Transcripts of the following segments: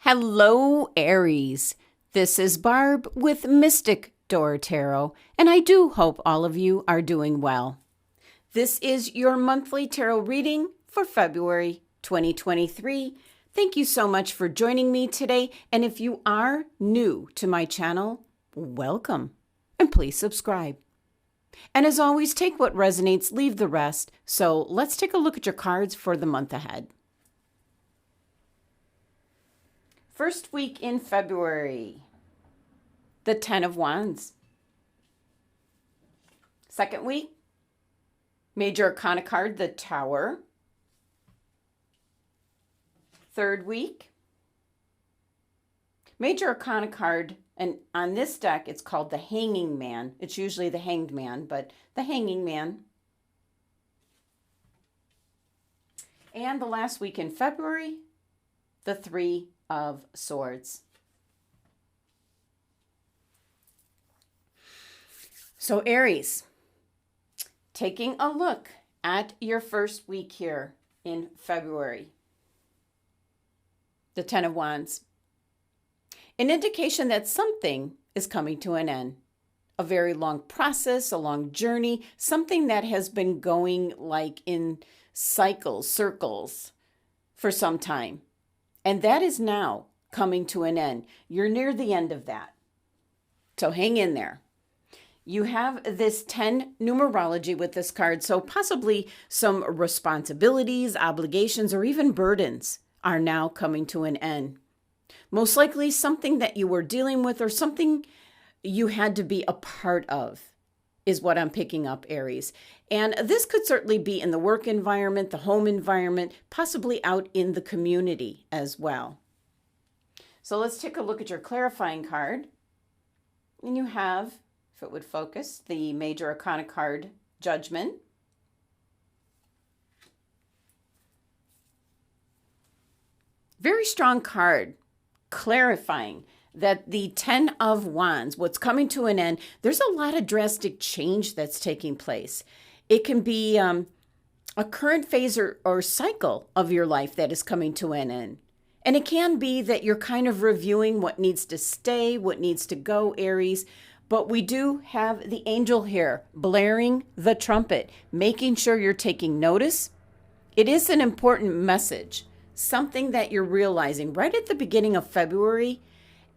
Hello, Aries. This is Barb with Mystic Door Tarot, and I do hope all of you are doing well. This is your monthly tarot reading for February 2023. Thank you so much for joining me today, and if you are new to my channel, welcome, and please subscribe. And as always, take what resonates, leave the rest. So let's take a look at your cards for the month ahead. First week in February, the 10 of Wands. Second week, Major Arcana card, the Tower. Third week, Major Arcana card, and on this deck, it's called the Hanging Man. It's usually the Hanged Man, but the Hanging Man. And the last week in February, the Three of Swords. So Aries, taking a look at your first week here in February. The 10 of Wands. An indication that something is coming to an end. A very long process, a long journey, something that has been going like in cycles, circles for some time. And that is now coming to an end. You're near the end of that. So hang in there. You have this 10 numerology with this card, so possibly some responsibilities, obligations, or even burdens are now coming to an end. Most likely something that you were dealing with or something you had to be a part of is what I'm picking up, Aries. And this could certainly be in the work environment, the home environment, possibly out in the community as well. So let's take a look at your clarifying card. And you have, if it would focus, the Major Arcana card, Judgment. Very strong card, clarifying that the 10 of Wands, what's coming to an end, there's a lot of drastic change that's taking place. It can be a current phase or cycle of your life that is coming to an end. And it can be that you're kind of reviewing what needs to stay, what needs to go, Aries. But we do have the angel here blaring the trumpet, making sure you're taking notice. It is an important message, something that you're realizing right at the beginning of February.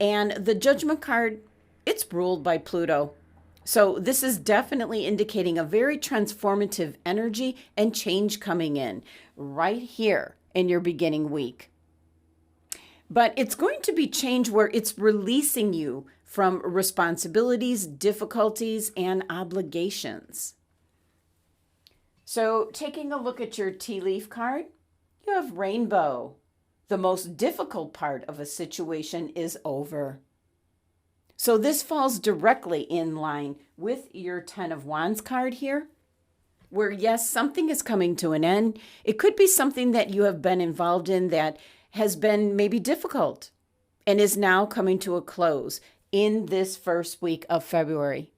And the Judgment card, it's ruled by Pluto. So this is definitely indicating a very transformative energy and change coming in right here in your beginning week. But it's going to be change where it's releasing you from responsibilities, difficulties, and obligations. So taking a look at your tea leaf card, you have Rainbow. The most difficult part of a situation is over. So this falls directly in line with your 10 of Wands card here, where yes, something is coming to an end. It could be something that you have been involved in that has been maybe difficult and is now coming to a close in this first week of February.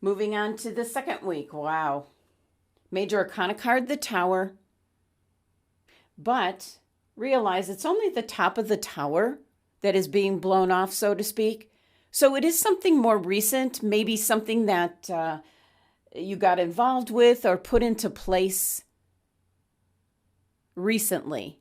Moving on to the second week. Wow. Major Arcana card, the Tower. But realize it's only the top of the tower that is being blown off, so to speak. So it is something more recent, maybe something that you got involved with or put into place recently.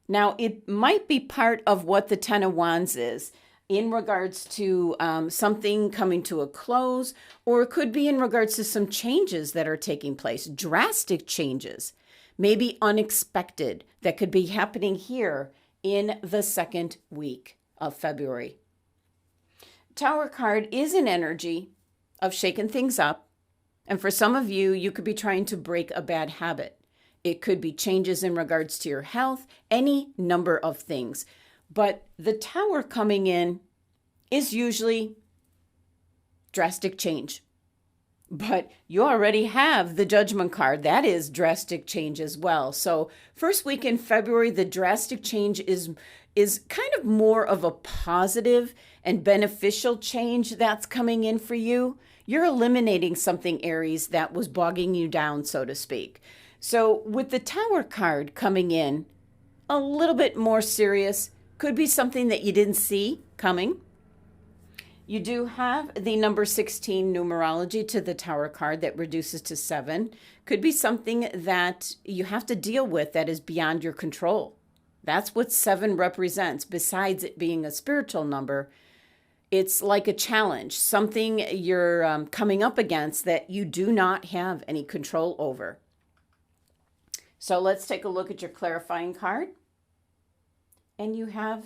Now, it might be part of what the 10 of Wands is in regards to something coming to a close, or it could be in regards to some changes that are taking place, drastic changes. Maybe unexpected, that could be happening here in the second week of February. Tower card is an energy of shaking things up. And for some of you, you could be trying to break a bad habit. It could be changes in regards to your health, any number of things. But the Tower coming in is usually drastic change. But you already have the Judgment card. That is drastic change as well. So first week in February, the drastic change is kind of more of a positive and beneficial change that's coming in for you. You're eliminating something, Aries, that was bogging you down, so to speak. So with the Tower card coming in, a little bit more serious. Could be something that you didn't see coming. You do have the number 16 numerology to the Tower card that reduces to 7. Could be something that you have to deal with that is beyond your control. That's what 7 represents. Besides it being a spiritual number, it's like a challenge, something you're coming up against that you do not have any control over. So let's take a look at your clarifying card. And you have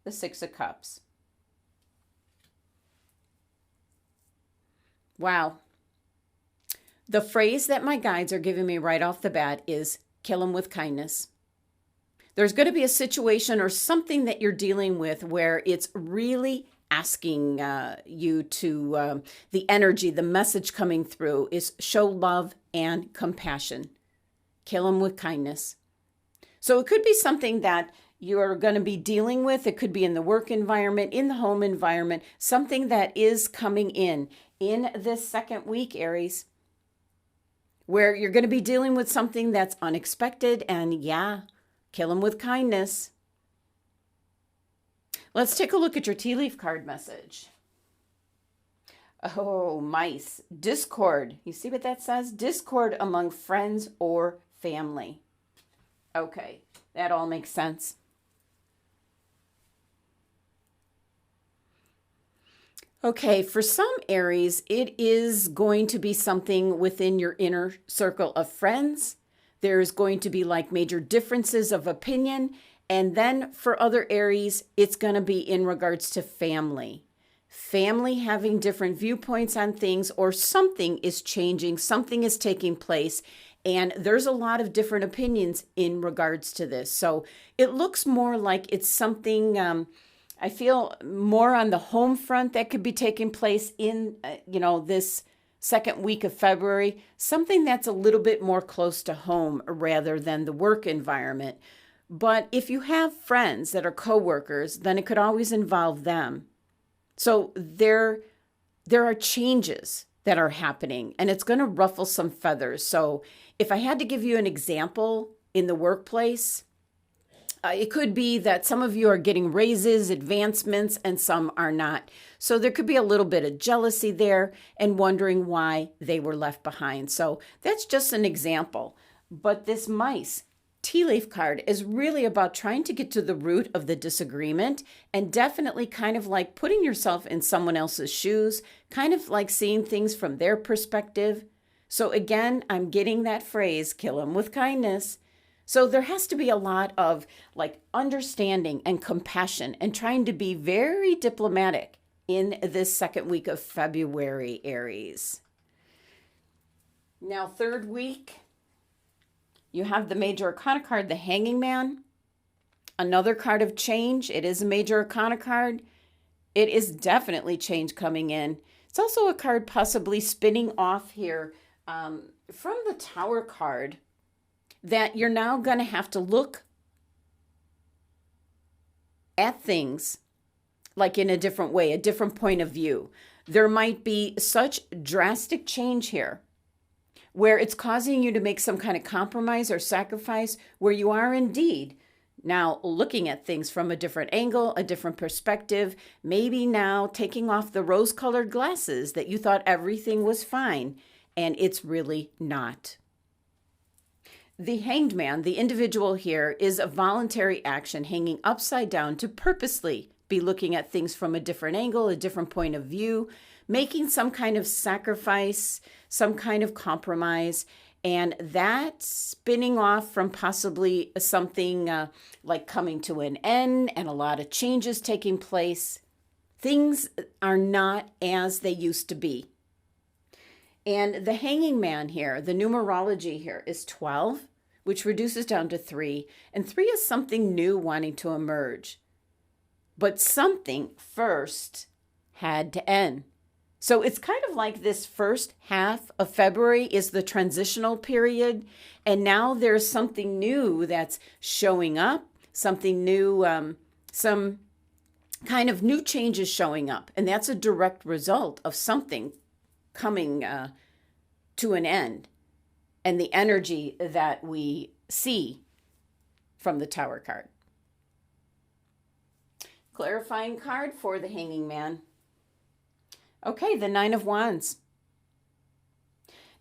the 6 of Cups. Wow. The phrase that my guides are giving me right off the bat is kill them with kindness. There's going to be a situation or something that you're dealing with where it's really asking you to, the energy, the message coming through is show love and compassion. Kill them with kindness. So it could be something that you're going to be dealing with. It could be in the work environment, in the home environment, something that is coming in this second week, Aries, where you're going to be dealing with something that's unexpected, and yeah, kill them with kindness. Let's take a look at your tea leaf card message. Oh, mice. Discord. You see what that says? Discord among friends or family. Okay, that all makes sense. Okay, for some Aries, it is going to be something within your inner circle of friends. There's going to be like major differences of opinion. And then for other Aries, it's going to be in regards to family. Family having different viewpoints on things, or something is changing, something is taking place. And there's a lot of different opinions in regards to this. So it looks more like it's something, I feel more on the home front that could be taking place in, this second week of February, something that's a little bit more close to home rather than the work environment. But if you have friends that are coworkers, then it could always involve them. So there are changes that are happening, and it's going to ruffle some feathers. So if I had to give you an example in the workplace, it could be that some of you are getting raises, advancements, and some are not. So there could be a little bit of jealousy there and wondering why they were left behind. So that's just an example. But this mice tea leaf card is really about trying to get to the root of the disagreement, and definitely kind of like putting yourself in someone else's shoes, kind of like seeing things from their perspective. So again, I'm getting that phrase, kill them with kindness. So there has to be a lot of like understanding and compassion and trying to be very diplomatic in this second week of February, Aries. Now, third week, you have the major arcana card, the Hanging Man. Another card of change. It is a major arcana card. It is definitely change coming in. It's also a card possibly spinning off here from the Tower card, that you're now going to have to look at things like in a different way, a different point of view. There might be such drastic change here where it's causing you to make some kind of compromise or sacrifice, where you are indeed now looking at things from a different angle, a different perspective, maybe now taking off the rose-colored glasses that you thought everything was fine, and it's really not. The Hanged Man, the individual here, is a voluntary action hanging upside down to purposely be looking at things from a different angle, a different point of view, making some kind of sacrifice, some kind of compromise, and that spinning off from possibly something like coming to an end and a lot of changes taking place. Things are not as they used to be. And the Hanging Man here, the numerology here is 12, which reduces down to 3. And 3 is something new wanting to emerge. But something first had to end. So it's kind of like this first half of February is the transitional period. And now there's something new that's showing up, something new, some kind of new changes showing up. And that's a direct result of something coming to an end, and the energy that we see from the Tower card. Clarifying card for the Hanging Man. Okay, the Nine of Wands.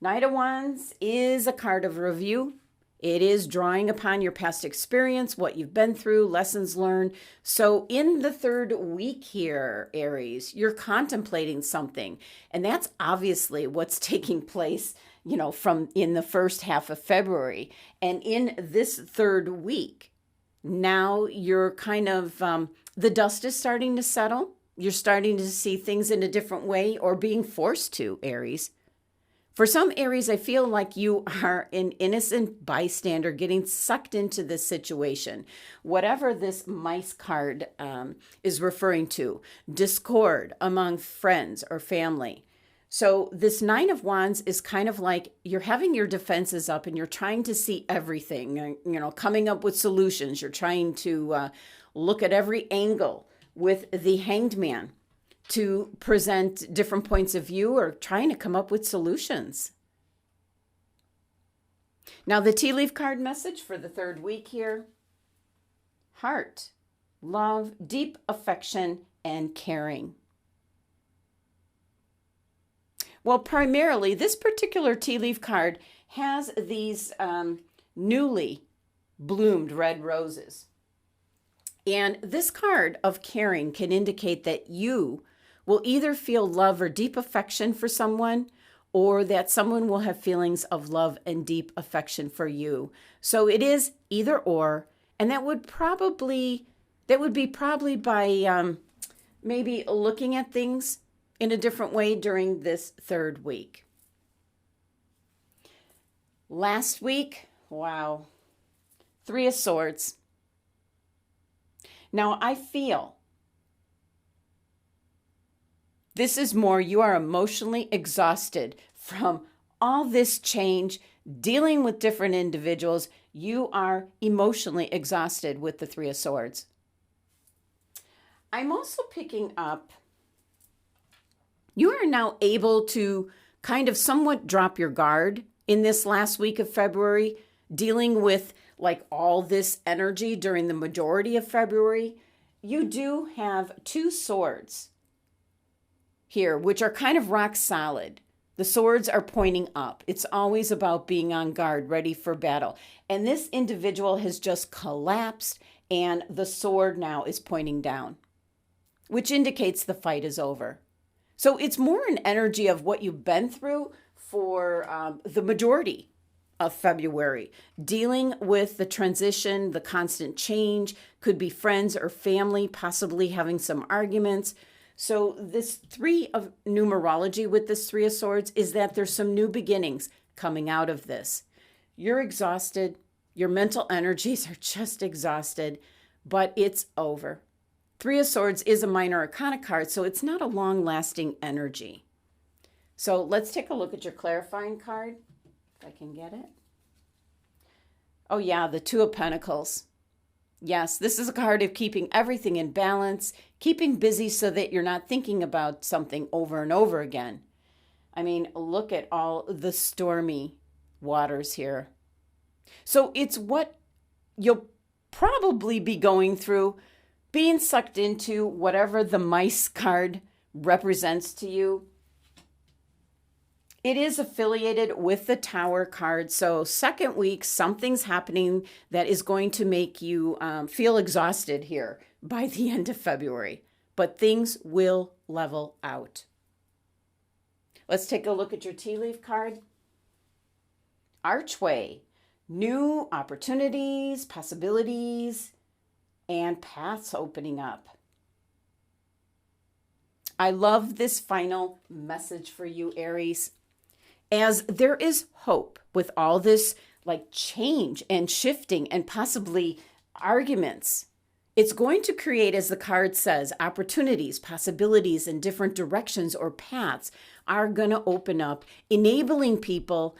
Knight of Wands is a card of review. It is drawing upon your past experience, what you've been through, lessons learned. So in the third week here, Aries, you're contemplating something. And that's obviously what's taking place, from in the first half of February. And in this third week, now you're kind of, the dust is starting to settle. You're starting to see things in a different way, or being forced to, Aries. For some Aries, I feel like you are an innocent bystander getting sucked into this situation. Whatever this mice card is referring to, discord among friends or family. So this Nine of Wands is kind of like you're having your defenses up and you're trying to see everything, coming up with solutions. You're trying to look at every angle with the Hanged Man to present different points of view or trying to come up with solutions. Now, the tea leaf card message for the third week here: heart, love, deep affection, and caring. Well, primarily, this particular tea leaf card has these newly bloomed red roses. And this card of caring can indicate that you will either feel love or deep affection for someone, or that someone will have feelings of love and deep affection for you. So it is either or, and that would be probably by maybe looking at things in a different way during this third week. Last week, wow, Three of Swords. Now I feel this is more, you are emotionally exhausted from all this change, dealing with different individuals. You are emotionally exhausted with the Three of Swords. I'm also picking up, you are now able to kind of somewhat drop your guard in this last week of February, dealing with like all this energy during the majority of February. You do have two swords here, which are kind of rock solid. The swords are pointing up. It's always about being on guard, ready for battle. And this individual has just collapsed, and the sword now is pointing down, which indicates the fight is over. So it's more an energy of what you've been through for the majority of February, dealing with the transition, the constant change, could be friends or family, possibly having some arguments. So this three of numerology with this Three of Swords is that there's some new beginnings coming out of this. You're exhausted. Your mental energies are just exhausted, but it's over. Three of Swords is a minor arcana card, so it's not a long-lasting energy. So let's take a look at your clarifying card, if I can get it. Oh yeah, the Two of Pentacles. Yes, this is a card of keeping everything in balance, keeping busy so that you're not thinking about something over and over again. I mean, look at all the stormy waters here. So it's what you'll probably be going through, being sucked into whatever the mice card represents to you. It is affiliated with the Tower card. So second week, something's happening that is going to make you feel exhausted here by the end of February. But things will level out. Let's take a look at your tea leaf card. Archway. New opportunities, possibilities, and paths opening up. I love this final message for you, Aries. As there is hope with all this like change and shifting and possibly arguments, it's going to create, as the card says, opportunities, possibilities in different directions or paths are going to open up, enabling people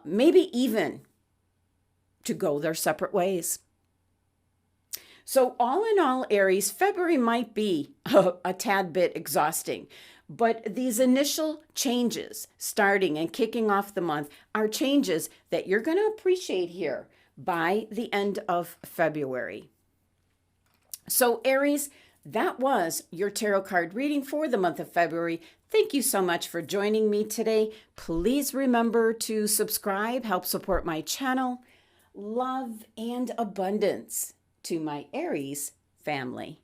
maybe even to go their separate ways. So all in all, Aries, February might be a tad bit exhausting. But these initial changes starting and kicking off the month are changes that you're going to appreciate here by the end of February. So Aries, that was your tarot card reading for the month of February. Thank you so much for joining me today. Please remember to subscribe, help support my channel. Love and abundance to my Aries family.